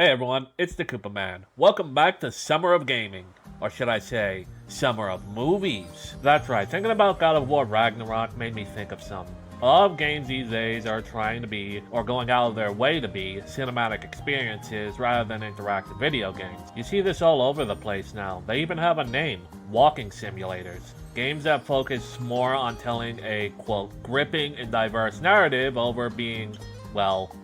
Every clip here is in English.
Hey everyone, it's the Koopa Man. Welcome back to Summer of Gaming. Or should I say, Summer of Movies. That's right, thinking about God of War Ragnarok made me think of some. A lot of games these days are trying to be, or going out of their way to be, cinematic experiences rather than interactive video games. You see this all over the place now. They even have a name, walking simulators. Games that focus more on telling a, quote, gripping and diverse narrative over being, well,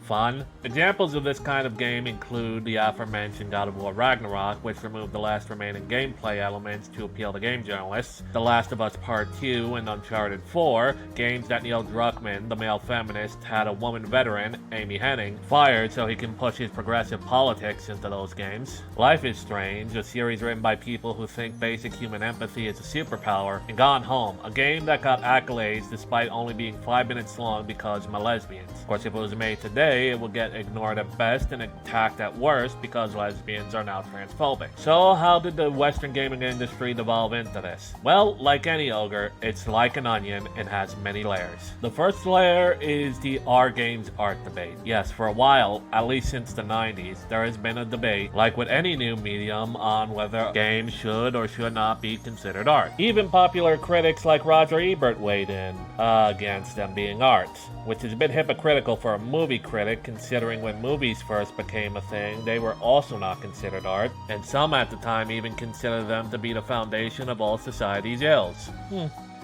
fun. Examples of this kind of game include the aforementioned God of War Ragnarok, which removed the last remaining gameplay elements to appeal to game journalists, The Last of Us Part 2 and Uncharted 4, games that Neil Druckmann, the male feminist, had a woman veteran, Amy Hennig, fired so he can push his progressive politics into those games. Life is Strange, a series written by people who think basic human empathy is a superpower, and Gone Home, a game that got accolades despite only being 5 minutes long because I'm a lesbian. Of course, if it was made today, it would get ignored at best and attacked at worst because lesbians are now transphobic. So how did the Western gaming industry devolve into this? Well, like any ogre, it's like an onion and has many layers. The first layer is the Are Games art debate. Yes, for a while, at least since the 90s, there has been a debate, like with any new medium, on whether games should or should not be considered art. Even popular critics like Roger Ebert weighed in against them being art, which is a bit hypocritical for a movie critic considering when movies first became a thing, they were also not considered art, and some at the time even considered them to be the foundation of all society's ills.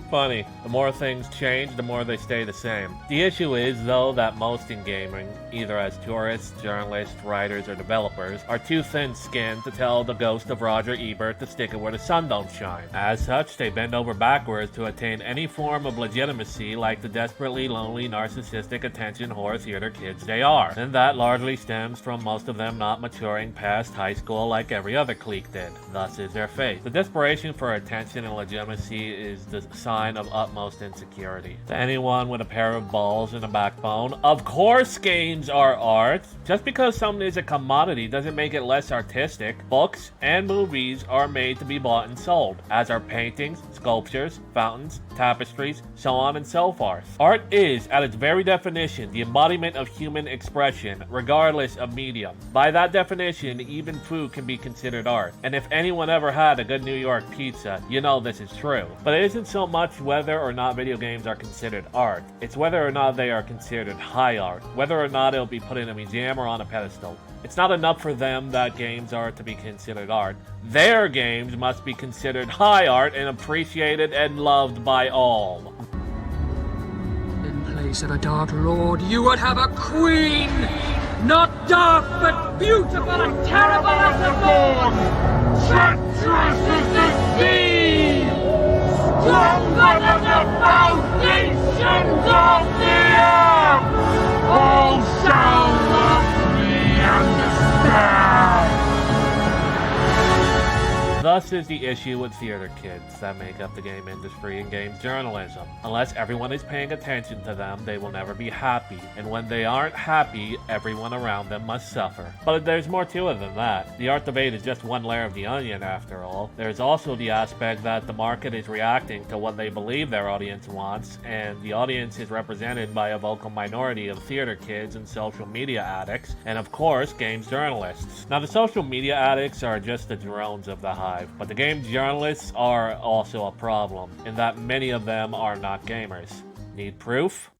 Funny. The more things change, the more they stay the same. The issue is, though, that most in gaming, either as tourists, journalists, writers, or developers, are too thin-skinned to tell the ghost of Roger Ebert to stick it where the sun don't shine. As such, they bend over backwards to attain any form of legitimacy like the desperately lonely, narcissistic attention whore theater kids they are. And that largely stems from most of them not maturing past high school like every other clique did. Thus is their fate. The desperation for attention and legitimacy is the sign of utmost insecurity. To anyone with a pair of balls and a backbone, of course games are art. Just because something is a commodity doesn't make it less artistic. Books and movies are made to be bought and sold, as are paintings, sculptures, fountains, tapestries, so on and so forth. Art is, at its very definition, the embodiment of human expression, regardless of medium. By that definition, even food can be considered art. And if anyone ever had a good New York pizza, you know this is true. But it isn't so much whether or not video games are considered art. It's whether or not they are considered high art, whether or not it'll be put in a museum or on a pedestal. It's not enough for them that games are to be considered art. Their games must be considered high art and appreciated and loved by all. In place of a dark lord, you would have a queen! Not dark, but beautiful and terrible as the dawn! Treacherous as the sea! Stronger than the foundations of the earth! All shall love me understand! Thus is the issue with theater kids that make up the game industry and games journalism. Unless everyone is paying attention to them, they will never be happy. And when they aren't happy, everyone around them must suffer. But there's more to it than that. The art debate is just one layer of the onion, after all. There's also the aspect that the market is reacting to what they believe their audience wants, and the audience is represented by a vocal minority of theater kids and social media addicts, and of course, games journalists. Now, the social media addicts are just the drones of the hive. But the game journalists are also a problem, in that many of them are not gamers. Need proof?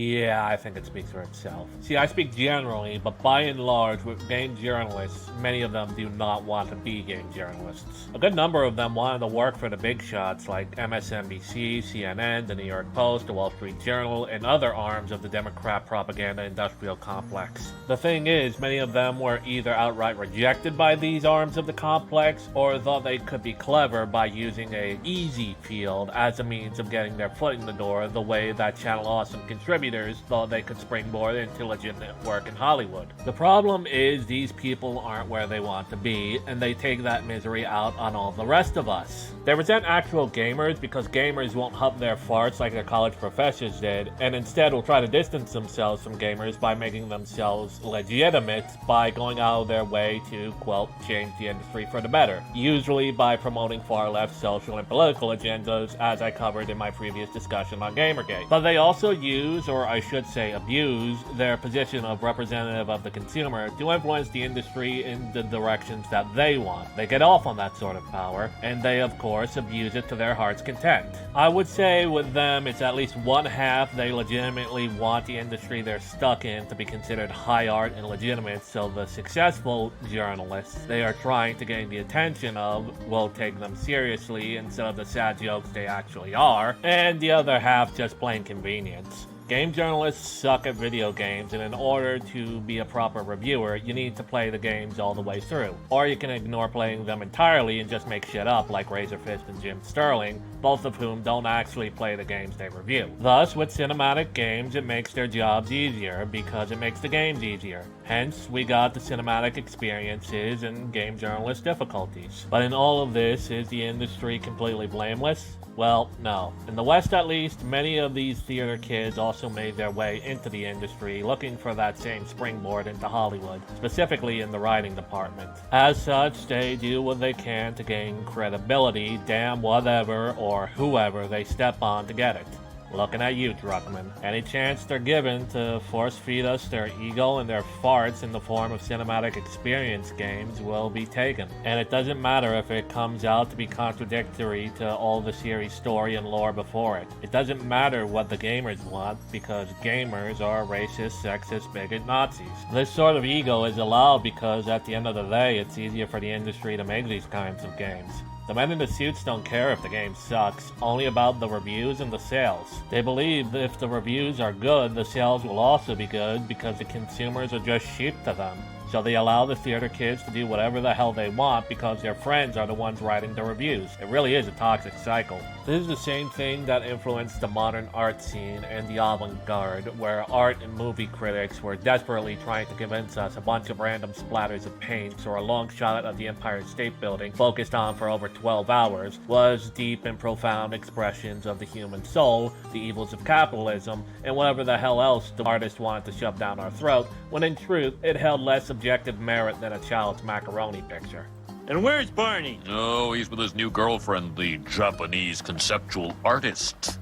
Yeah, I think it speaks for itself. See, I speak generally, but by and large, with game journalists, many of them do not want to be game journalists. A good number of them wanted to work for the big shots like MSNBC, CNN, the New York Post, the Wall Street Journal, and other arms of the Democrat propaganda industrial complex. The thing is, many of them were either outright rejected by these arms of the complex, or thought they could be clever by using a easy field as a means of getting their foot in the door, the way that Channel Awesome contributors thought they could springboard into legitimate work in Hollywood. The problem is these people aren't where they want to be, and they take that misery out on all the rest of us. They resent actual gamers because gamers won't huff their farts like their college professors did, and instead will try to distance themselves from gamers by making themselves legitimate by going out of their way to, quote, change the industry for the better, usually by promoting far-left social and political agendas, as I covered in my previous discussion on Gamergate. But they also use, or I should say abuse, their position of representative of the consumer to influence the industry in the directions that they want. They get off on that sort of power, and they of course abuse it to their heart's content. I would say with them it's at least one half they legitimately want the industry they're stuck in to be considered high art and legitimate, so the successful journalists they are trying to gain the attention of will take them seriously instead of the sad jokes they actually are, and the other half just plain convenience. Game journalists suck at video games, and in order to be a proper reviewer, you need to play the games all the way through. Or you can ignore playing them entirely and just make shit up like Razorfist and Jim Sterling, both of whom don't actually play the games they review. Thus, with cinematic games, it makes their jobs easier because it makes the games easier. Hence, we got the cinematic experiences and game journalist difficulties. But in all of this, is the industry completely blameless? Well, no. In the West at least, many of these theater kids also made their way into the industry looking for that same springboard into Hollywood, specifically in the writing department. As such, they do what they can to gain credibility, damn whatever or whoever they step on to get it. Looking at you, Druckmann. Any chance they're given to force feed us their ego and their farts in the form of cinematic experience games will be taken. And it doesn't matter if it comes out to be contradictory to all the series story and lore before it. It doesn't matter what the gamers want, because gamers are racist, sexist, bigot Nazis. This sort of ego is allowed because at the end of the day, it's easier for the industry to make these kinds of games. The men in the suits don't care if the game sucks, only about the reviews and the sales. They believe that if the reviews are good, the sales will also be good because the consumers are just sheep to them. So they allow the theater kids to do whatever the hell they want because their friends are the ones writing the reviews. It really is a toxic cycle. This is the same thing that influenced the modern art scene and the avant-garde, where art and movie critics were desperately trying to convince us a bunch of random splatters of paints or a long shot of the Empire State Building focused on for over 12 hours was deep and profound expressions of the human soul, the evils of capitalism, and whatever the hell else the artist wanted to shove down our throat, when in truth it held less objective merit than a child's macaroni picture. And where's Barney? Oh, he's with his new girlfriend, the Japanese conceptual artist.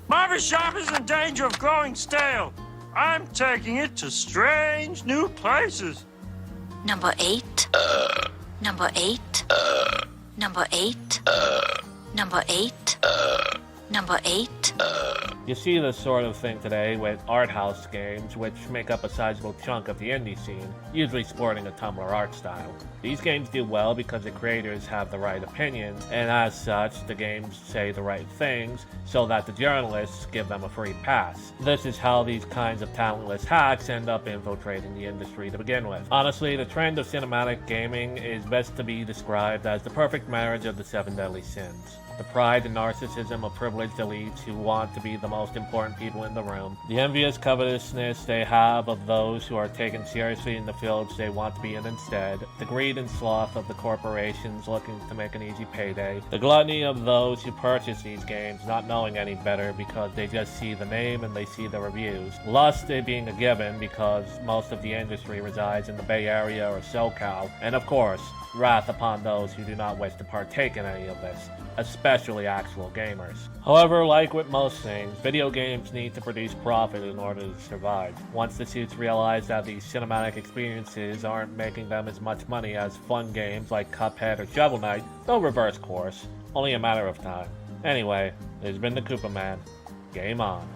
Barbershop is in danger of growing stale. I'm taking it to strange new places. Number 8. Number 8. Number 8. Number 8. Number 8. You see this sort of thing today with art house games, which make up a sizable chunk of the indie scene, usually sporting a Tumblr art style. These games do well because the creators have the right opinions, and as such, the games say the right things, so that the journalists give them a free pass. This is how these kinds of talentless hacks end up infiltrating the industry to begin with. Honestly, the trend of cinematic gaming is best to be described as the perfect marriage of the 7 deadly sins. The pride and narcissism of privileged elites who want to be the most important people in the room. The envious covetousness they have of those who are taken seriously in the fields they want to be in instead. The greed and sloth of the corporations looking to make an easy payday. The gluttony of those who purchase these games not knowing any better because they just see the name and they see the reviews. Lust being a given because most of the industry resides in the Bay Area or SoCal. And of course, wrath upon those who do not wish to partake in any of this, especially actual gamers. However, like with most things, video games need to produce profit in order to survive. Once the suits realize that these cinematic experiences aren't making them as much money as fun games like Cuphead or Shovel Knight, they'll reverse course. Only a matter of time. Anyway, this has been the Koopa Man. Game on.